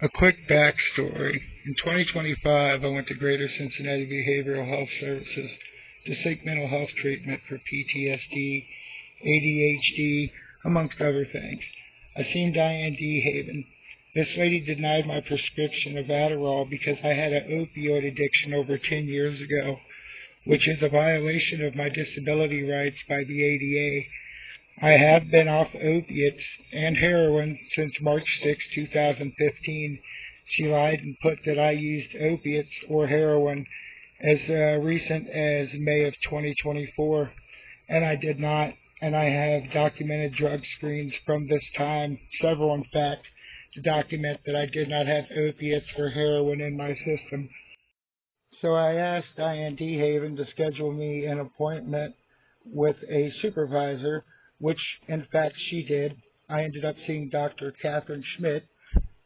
A quick backstory. In 2025, I went to Greater Cincinnati Behavioral Health Services to seek mental health treatment for PTSD, ADHD, amongst other things. I seen Diane DeHaven. This lady denied my prescription of Adderall because I had an opioid addiction over 10 years ago, which is a violation of my disability rights by the ADA. I have been off opiates and heroin since March 6, 2015. She lied and put that I used opiates or heroin as recent as May of 2024, and I did not. And I have documented drug screens from this time, several in fact, to document that I did not have opiates or heroin in my system. So I asked Diane DeHaven to schedule me an appointment with a supervisor, which in fact she did. I ended up seeing Dr. Catherine Schmidt.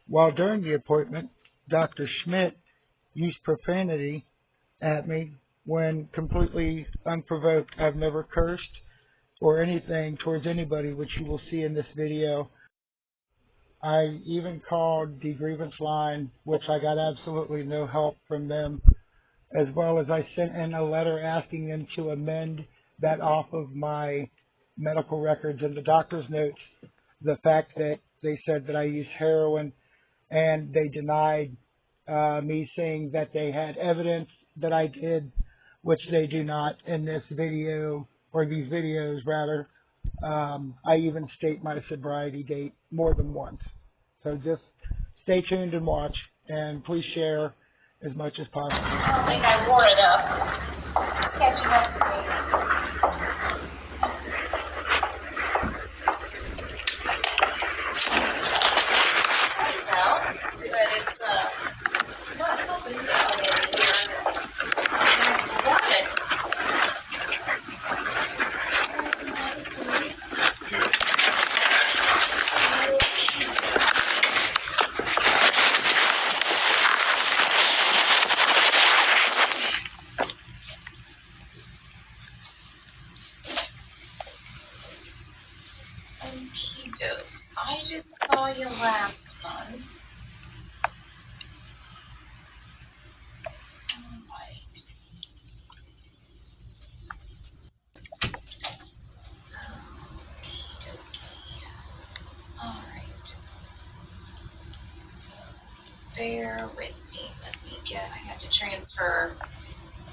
While during the appointment, Dr. Schmidt used profanity at me when completely unprovoked. I've never cursed or anything towards anybody, which you will see in this video. I even called the grievance line, which I got absolutely no help from them, as well as I sent in a letter asking them to amend that off of my medical records and the doctor's notes, the fact that they said that I used heroin, and they denied me saying that they had evidence that I did, which they do not in this video, or these videos rather. I even state my sobriety date more than once. So just stay tuned and watch, and please share as much as possible. I don't think I wore enough. It's catching up with me. Sun's out, but it's not helping me out in here. I got it. Okie dokes. I just saw you last month. Alright. Okie dokie. Alright. So, bear with me. I have to transfer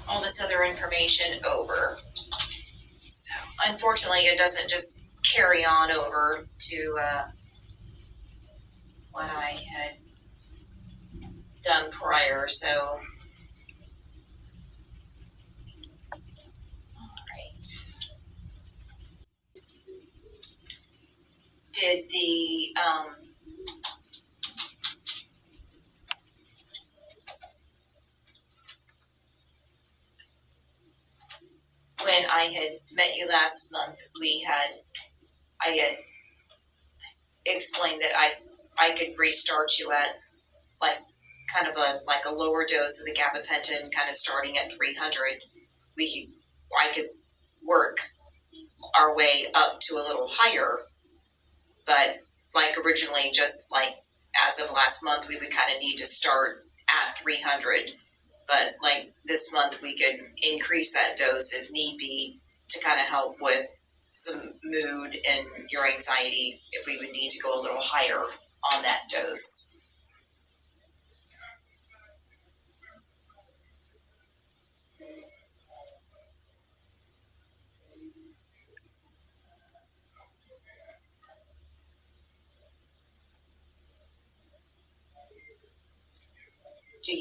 all this other information over. So, unfortunately, it doesn't just carry on over to what I had done prior. So, alright. Did the, when I had met you last month, I had explained that I could restart you at like kind of a lower dose of the gabapentin, kind of starting at 300. I could work our way up to a little higher, but like originally, just like as of last month, we would kind of need to start at 300. But like this month, we could increase that dose if need be to kind of help with some mood and your anxiety if we would need to go a little higher on that dose. Do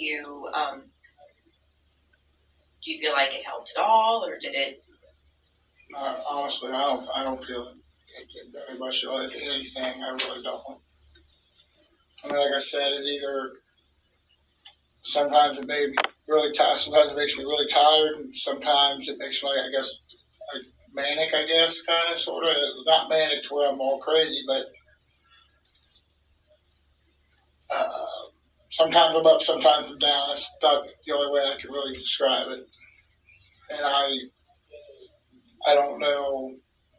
you feel like it helped at all, or did it? Honestly, I don't feel it did very much at all. If anything, I really don't. I mean, like I said, it either sometimes it made me really tired. Sometimes it makes me really tired, and sometimes it makes me, I guess, like manic. I guess, kind of, sort of. Not manic to where I'm all crazy, but sometimes I'm up, sometimes I'm down. That's about the only way I can really describe it. And I don't know,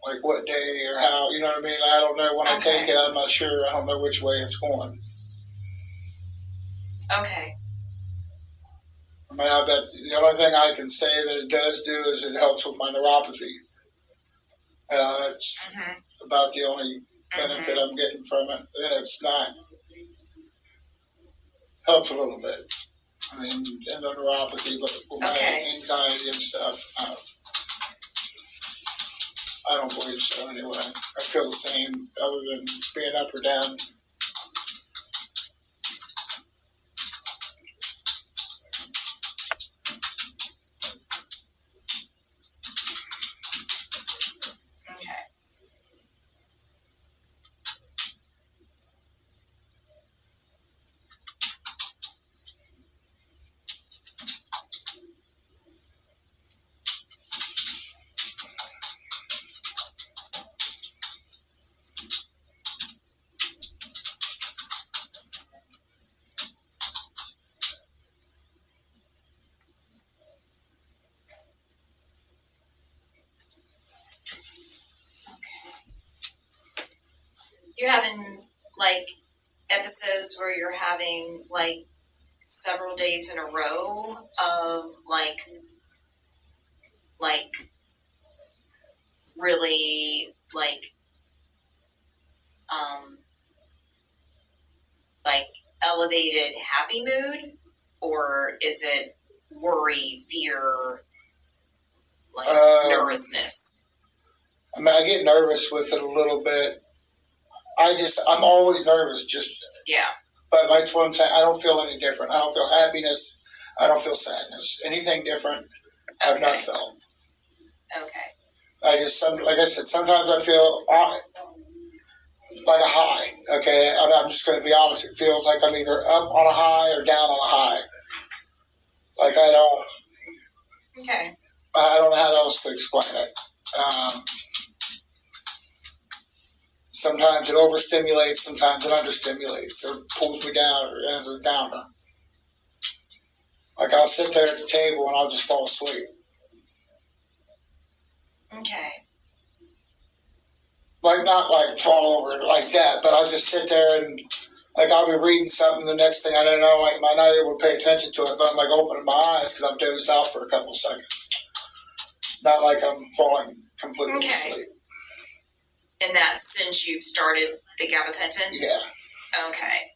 like what day or how. You know what I mean? I don't know when I take it. I'm not sure. I don't know which way it's going. Okay. I mean, I bet the only thing I can say that it does do is it helps with my neuropathy. It's about the only benefit I'm getting from it, and it's not helps a little bit. I mean, in the neuropathy, but with my anxiety and stuff, I don't believe so anyway. I feel the same, other than being up or down. Okay. You having like episodes where you're having like several days in a row of like really um like elevated happy mood, or is it worry, fear, like nervousness? I mean, I get nervous with it a little bit. I'm always nervous, but that's what I'm saying. I don't feel any different. I don't feel happiness. I don't feel sadness. Anything different, I've not felt. Okay. Like I said, sometimes I feel like a high. Okay, I'm just going to be honest. It feels like I'm either up on a high or down on a high. Like I don't know how else to explain it. Sometimes it overstimulates, sometimes it understimulates, or pulls me down, or as a downer. Like I'll sit there at the table and I'll just fall asleep. Okay. Like not like fall over like that, but I'll just sit there and like I'll be reading something. The next thing I don't know, like I'm not able to pay attention to it, but I'm like opening my eyes because I've dozed out for a couple of seconds. Not like I'm falling completely asleep. And that's since you've started the gabapentin? Yeah. Okay.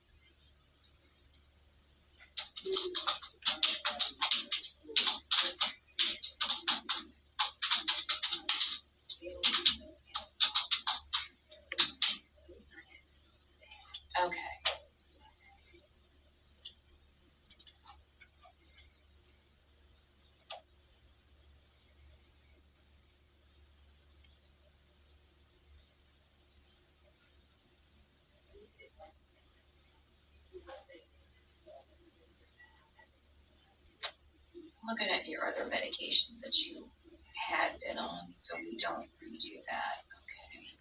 Okay. Looking at your other medications that you had been on, so we don't redo that. Okay.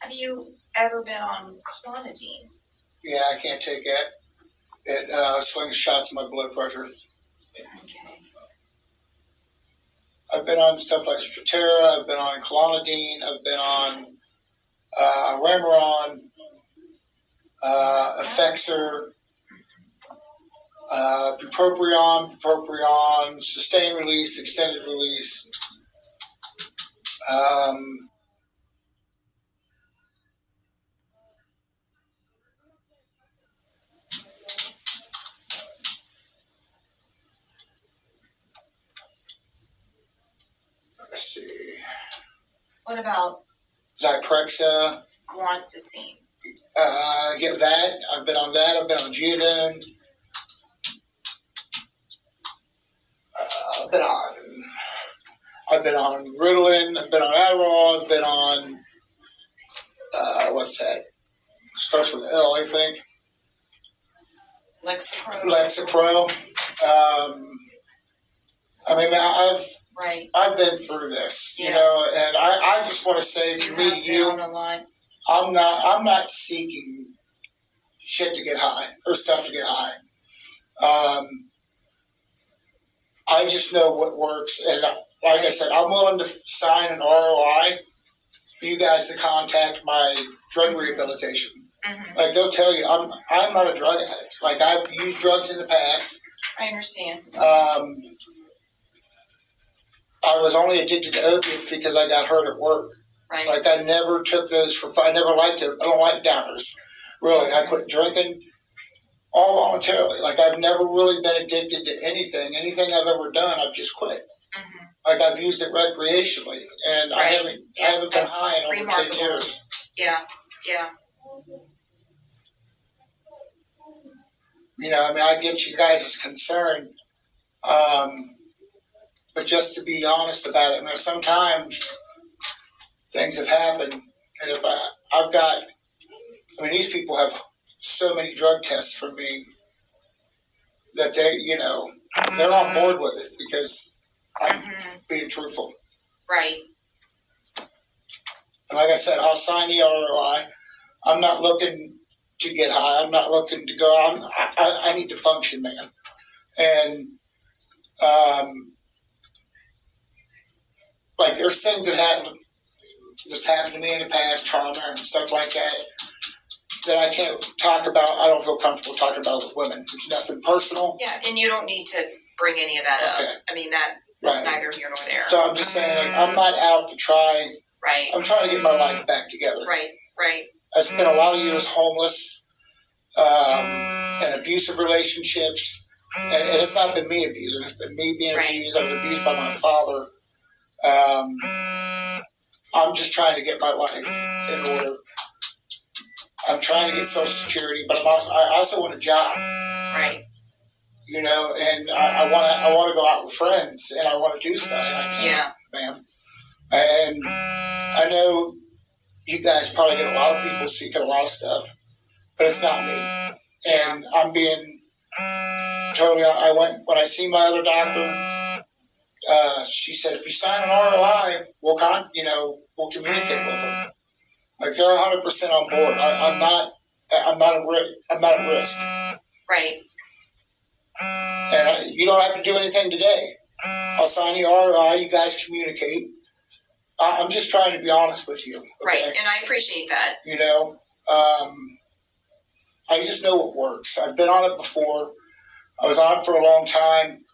Have you ever been on clonidine? Yeah, I can't take it. It swings shots in my blood pressure. Okay. I've been on stuff like Strattera. I've been on clonidine. I've been on Remeron, Effexor, bupropion, sustained release, extended release. Let's see. What about Zyprexa? guanfacine? Get that. I've been on that. I've been on Geodin. I've been on I've been on Ritalin, I've been on Adderall, I've been on, what's that? Starts with L, I think. Lexapro. I mean, I've been through this, you know, and I just want to say from me to you, I'm not seeking shit to get high or stuff to get high. I just know what works, and like I said, I'm willing to sign an ROI for you guys to contact my drug rehabilitation. Mm-hmm. Like they'll tell you, I'm not a drug addict. Like I've used drugs in the past. I understand. I was only addicted to opiates because I got hurt at work. Right. Like I never took those for fun. I never liked it. I don't like downers. Really, I quit drinking all voluntarily. Like I've never really been addicted to anything. Anything I've ever done, I've just quit. Mm-hmm. Like I've used it recreationally, and I haven't been high in over 10 years. Yeah. You know, I mean, I get you guys' concern, but just to be honest about it, I mean, sometimes things have happened, and if I've got, I mean, these people have so many drug tests for me that they, you know, they're on board with it because I'm being truthful. Right. And like I said, I'll sign the ROI. I'm not looking to get high. I'm not looking to go. I need to function, man. And like there's things that happened to me in the past, trauma and stuff like that I can't talk about. I don't feel comfortable talking about with women. It's nothing personal. Yeah, and you don't need to bring any of that up. I mean, that's neither here nor there. So I'm just saying, like, I'm not out to try. Right. I'm trying to get my life back together. Right. I spent a lot of years homeless, and abusive relationships, and it's not been me abusing. It's been me being abused. I was abused by my father. I'm just trying to get my life in order. I'm trying to get Social Security, but I also want a job. Right. You know, and I want to go out with friends, and I want to do stuff, and I can't, ma'am. And I know you guys probably get a lot of people seeking a lot of stuff, but it's not me. And I'm being totally. When I see my other doctor. She said, if you sign an ROI, we'll communicate with them. Like they're 100% on board. I'm not at risk. Right. And you don't have to do anything today. I'll sign the ROI. You guys communicate. I'm just trying to be honest with you. Okay? Right, and I appreciate that. You know, I just know what works. I've been on it before. I was on it for a long time.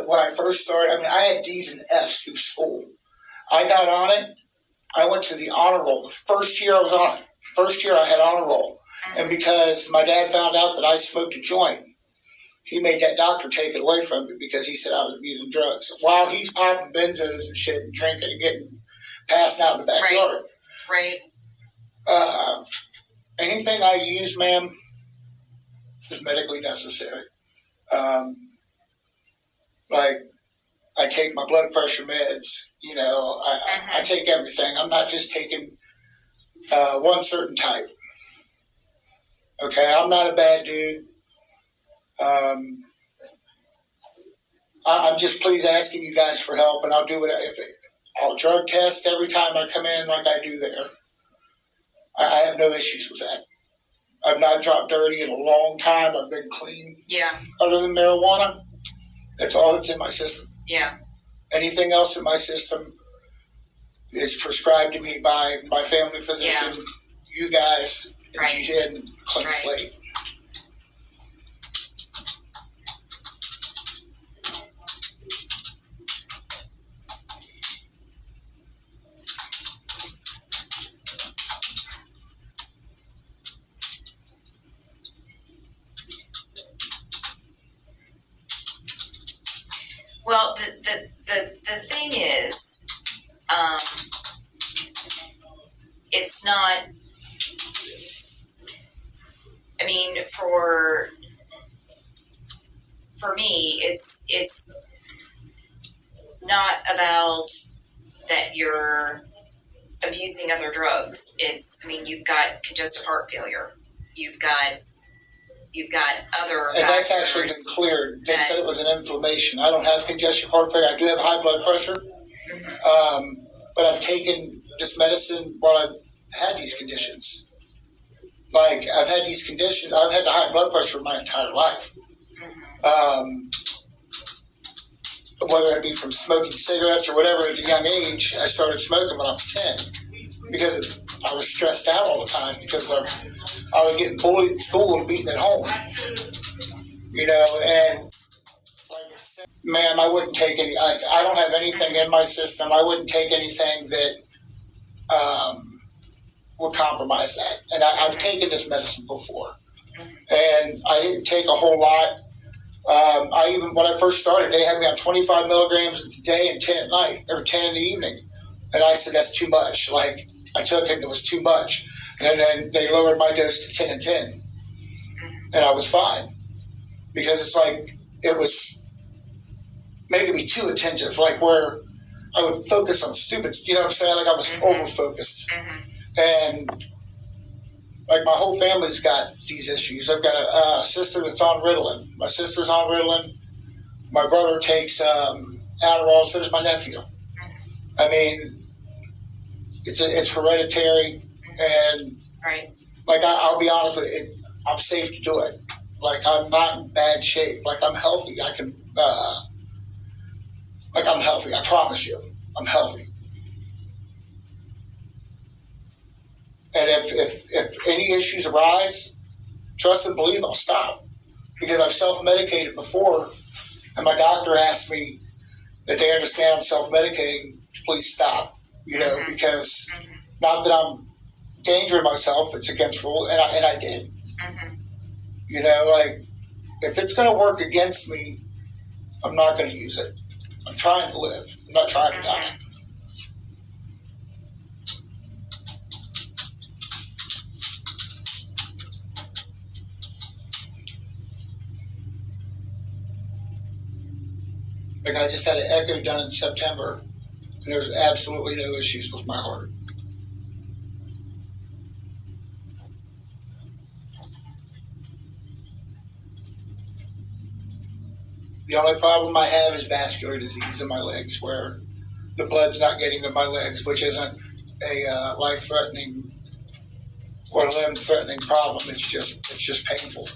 When I first started, I mean, I had D's and F's through school. I got on it. I went to the honor roll. The first year I was on it. First year I had honor roll. And because my dad found out that I smoked a joint, he made that doctor take it away from me because he said I was abusing drugs. While he's popping benzos and shit and drinking and getting passed out in the backyard. Right. Anything I use, ma'am, is medically necessary. Like, I take my blood pressure meds, you know, I take everything. I'm not just taking one certain type. Okay, I'm not a bad dude. I'm just please asking you guys for help, and I'll do it. I'll drug test every time I come in like I do there. I have no issues with that. I've not dropped dirty in a long time. I've been clean. Yeah. Other than marijuana, that's all that's in my system. Yeah. Anything else in my system is prescribed to me by my family physician, you guys, and she's in clean slate. Well, the thing is, it's not. I mean, for me, it's not about that you're abusing other drugs. You've got congestive heart failure. You've got other and that's actually been cleared. They said it was an inflammation. I don't have congestive heart failure. I do have high blood pressure, but I've taken this medicine while I've had these conditions. Like, I've had these conditions. I've had the high blood pressure my entire life. Whether it be from smoking cigarettes or whatever at a young age, I started smoking when I was 10 because I was stressed out all the time because I was getting bullied at school and beaten at home. And like, ma'am, I wouldn't take any, I don't have anything in my system. I wouldn't take anything that would compromise that. And I've taken this medicine before. And I didn't take a whole lot. When I first started, they had me on 25 milligrams a day and 10 at night, or 10 in the evening. And I said, that's too much. Like, I took it and it was too much. And then they lowered my dose to 10 and 10. And I was fine. Because it's like, it was making me too attentive, like where I would focus on stupid, you know what I'm saying? Like, I was over-focused. And like, my whole family's got these issues. I've got a sister that's on Ritalin. My sister's on Ritalin. My brother takes Adderall, so does my nephew. I mean, it's hereditary, and like, I'll be honest with you, I'm safe to do it. Like, I'm not in bad shape. Like, I'm healthy. I can, I'm healthy. I promise you, I'm healthy. And if any issues arise, trust and believe I'll stop, because I've self-medicated before, and my doctor asked me that they understand I'm self-medicating to please stop, because not that I'm endangering myself, it's against rule, and I did. Like, if it's going to work against me, I'm not going to use it. I'm trying to live. I'm not trying to die. Like, I just had an echo done in September, and there's absolutely no issues with my heart. The only problem I have is vascular disease in my legs, where the blood's not getting to my legs, which isn't a life-threatening or limb-threatening problem. It's just painful.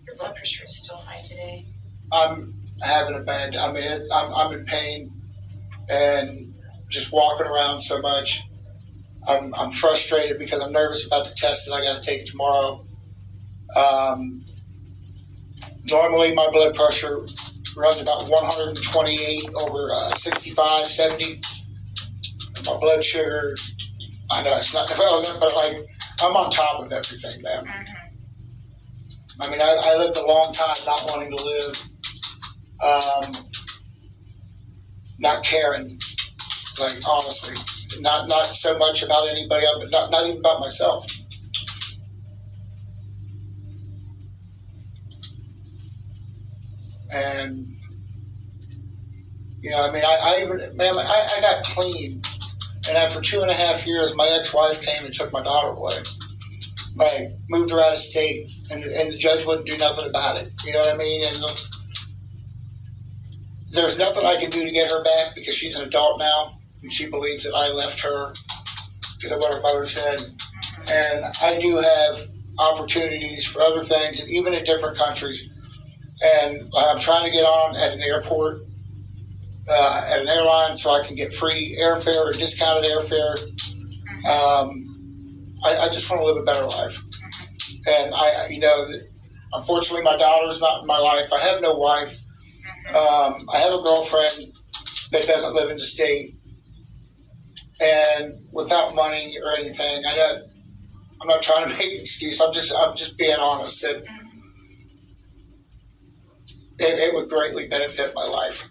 Your blood pressure is still high today. I'm having a bad. I'm in pain, and just walking around so much. I'm frustrated because I'm nervous about the test that I got to take tomorrow. Normally, my blood pressure runs about 128 over 65, 70. My blood sugar, I know it's not relevant, but like, I'm on top of everything, man. I mean, I lived a long time not wanting to live, not caring, like, honestly. Not so much about anybody else, but not even about myself. And, I got clean. And after 2.5 years, my ex-wife came and took my daughter away. Like, moved her out of state, and the judge wouldn't do nothing about it. You know what I mean? And there's nothing I can do to get her back, because she's an adult now, and she believes that I left her because of what her mother said. And I do have opportunities for other things, and even in different countries. And I'm trying to get on at an airport, at an airline, so I can get free airfare or discounted airfare. I just want to live a better life. And unfortunately, my daughter's not in my life. I have no wife. I have a girlfriend that doesn't live in the state. And without money or anything, I'm not trying to make an excuse. I'm just being honest that it would greatly benefit my life.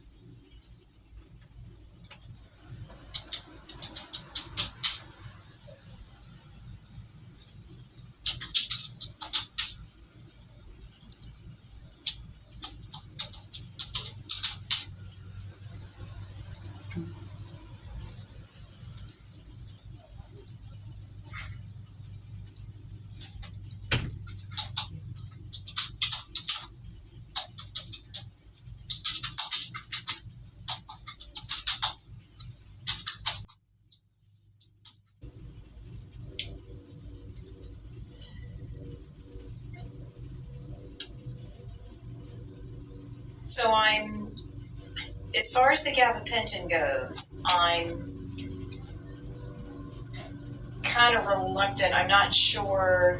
So as far as the gabapentin goes, I'm kind of reluctant. I'm not sure.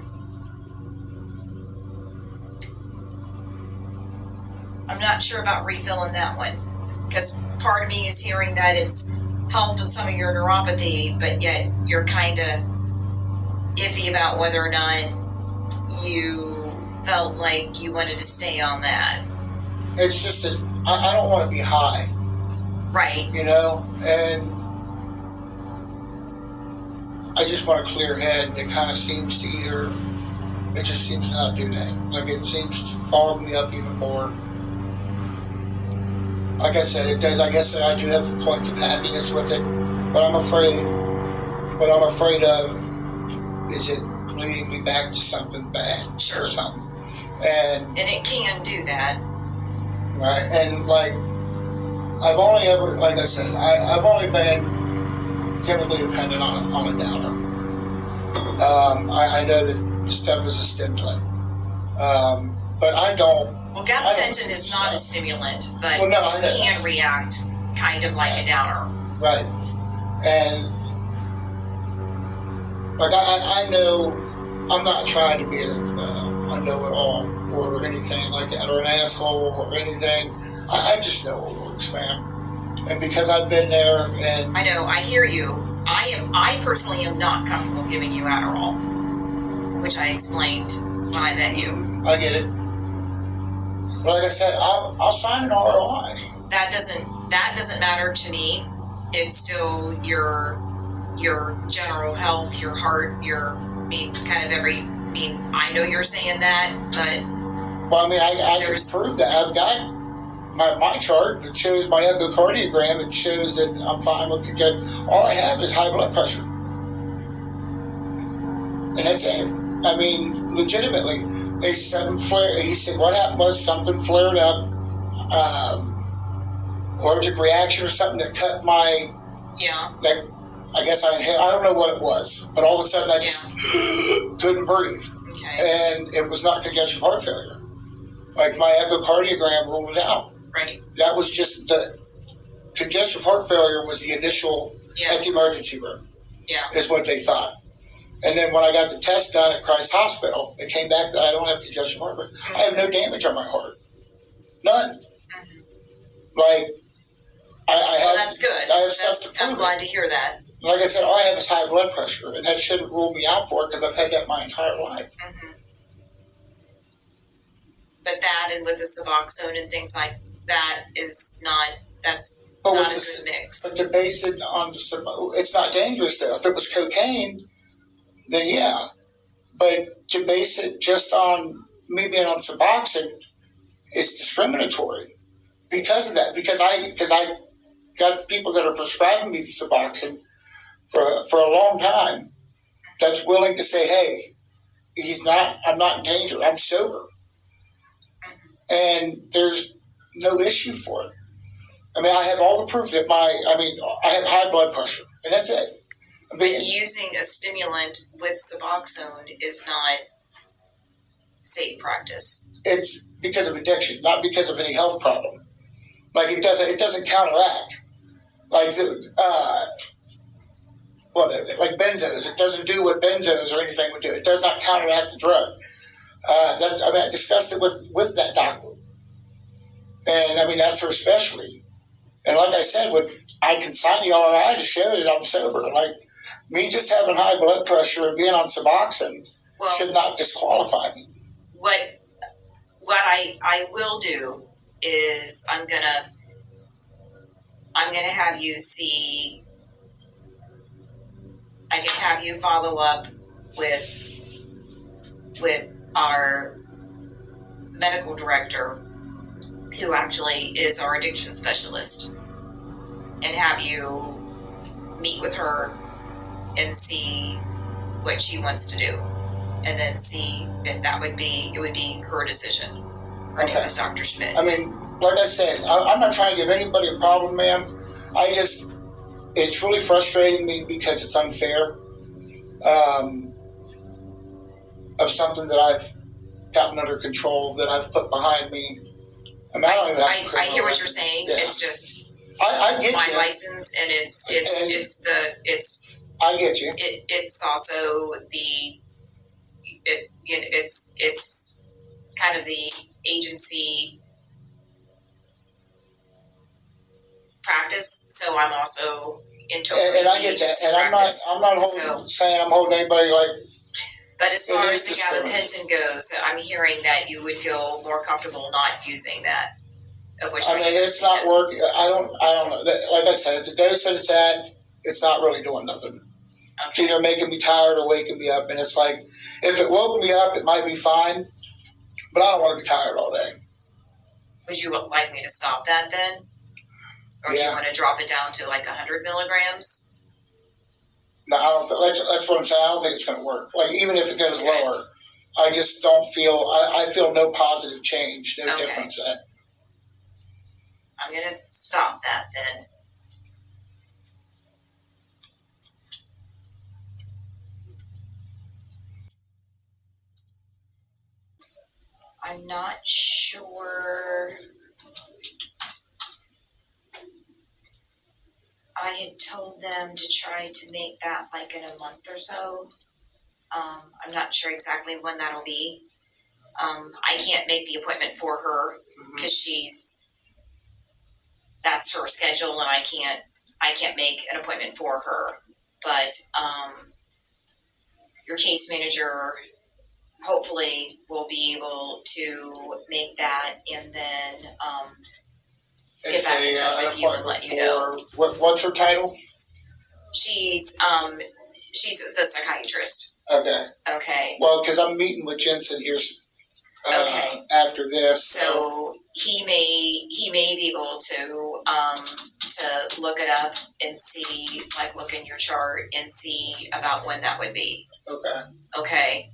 I'm not sure about refilling that one, because part of me is hearing that it's helped with some of your neuropathy, but yet you're kind of iffy about whether or not you felt like you wanted to stay on that. It's just that I don't want to be high. Right. You know, and I just want a clear head, and it kind of seems to it just seems to not do that. Like, it seems to fog me up even more. Like I said, it does. I guess I do have points of happiness with it, but what I'm afraid of is it leading me back to something bad. Sure. Or something. And it can do that. Right, and like, I've only been chemically dependent on a downer. I know that stuff is a stimulant, but I don't. Well, gabapentin is not a stimulant, but it can react kind of like a downer. Right, and like I know, I'm not trying to be a know-it-all or anything like that, or an asshole or anything. I just know what works, man. And because I've been there, and I know, I hear you. I personally am not comfortable giving you Adderall, which I explained when I met you. I get it. But like I said, I'll sign an ROI. That doesn't matter to me. It's still your general health, your heart, I know you're saying that, but well, I mean, I can prove that. I've got my chart that shows my echocardiogram. It shows that I'm fine with congestion. All I have is high blood pressure, and that's it. I mean, legitimately, he said what happened was something flared up, allergic reaction or something that cut my I guess I don't know what it was, but all of a sudden I just couldn't breathe. Okay. And it was not congestive heart failure. Like, my echocardiogram ruled it out. Right. That was just the congestive heart failure was the initial at the emergency room. Yeah. Is what they thought. And then when I got the test done at Christ Hospital, it came back that I don't have congestive heart failure. Mm-hmm. I have no damage on my heart. None. Mm-hmm. Like, that's good. I have stuff to prove. I'm glad to hear that. Like I said, all I have is high blood pressure, and that shouldn't rule me out for it because I've had that my entire life. Mm-hmm. But that, and with the Suboxone and things like that, that's not a good mix. But to base it on it's not dangerous though. If it was cocaine, then yeah. But to base it just on me being on Suboxone is discriminatory because of that. Because I got people that are prescribing me Suboxone for a long time that's willing to say, hey, I'm not in danger, I'm sober. And there's no issue for it. I mean, I have all the proof that I have high blood pressure, and that's it. Using a stimulant with Suboxone is not safe practice. It's because of addiction, not because of any health problem. Like, it doesn't counteract. Like like benzos, it doesn't do what benzos or anything would do. It does not counteract the drug. I discussed it with that doctor, and I mean that's her specialty. And like I said, I can sign the RI to show that I'm sober. Like, Me just having high blood pressure and being on Suboxone should not disqualify me. What I will do is I'm gonna have you see. I can have you follow up with our medical director, who actually is our addiction specialist, and have you meet with her and see what she wants to do, and then see if it would be her decision. Her name is Dr. Schmidt. I mean, like I said, I'm not trying to give anybody a problem, ma'am. It's really frustrating me because it's unfair of something that I've gotten under control, that I've put behind me. I mean, I hear what you're saying. Yeah. It's just I get my you. License, and it's I get you. It's also it's kind of the agency practice. So I'm also interpreting. And I get that. And I'm not saying I'm holding anybody like. But as far as the gabapentin goes, I'm hearing that you would feel more comfortable not using that. I mean, it's not working. I don't know. Like I said, it's a dose that it's at. It's not really doing nothing. Okay. It's either making me tired or waking me up. And it's like, if it woke me up, it might be fine. But I don't want to be tired all day. Would you like me to stop that then? Or do you want to drop it down to like 100 milligrams? No, I don't. That's what I'm saying. I don't think it's going to work. Like, even if it goes lower, I just don't feel. I feel no positive change, no difference in it. I'm going to stop that then. I'm not sure. I had told them to try to make that like in a month or so. I'm not sure exactly when that'll be. I can't make the appointment for her because that's her schedule, and I can't make an appointment for her. But your case manager hopefully will be able to make that, and then get back in touch with you and let you know. What's her title? She's the psychiatrist. Okay. Well, because I'm meeting with Jensen here after this. So he may be able to look it up and see, like, look in your chart and see about when that would be. Okay.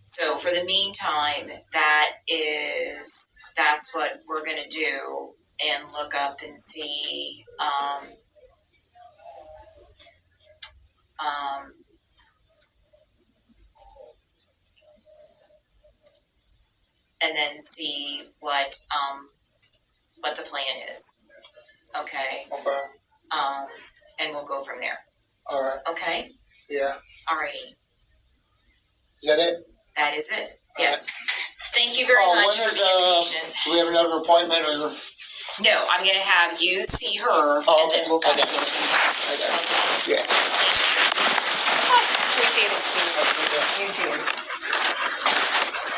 So for the meantime, that's what we're gonna do, and look up and see and then see what the plan is. Okay. And we'll go from there. All right. Okay. Yeah. Alrighty. Is that it? That is it. Yes. Thank you very much for the information. Do we have another appointment or? No, I'm going to have you see her, and then we'll come to Okay. Yeah. Appreciate it, Steve. You too.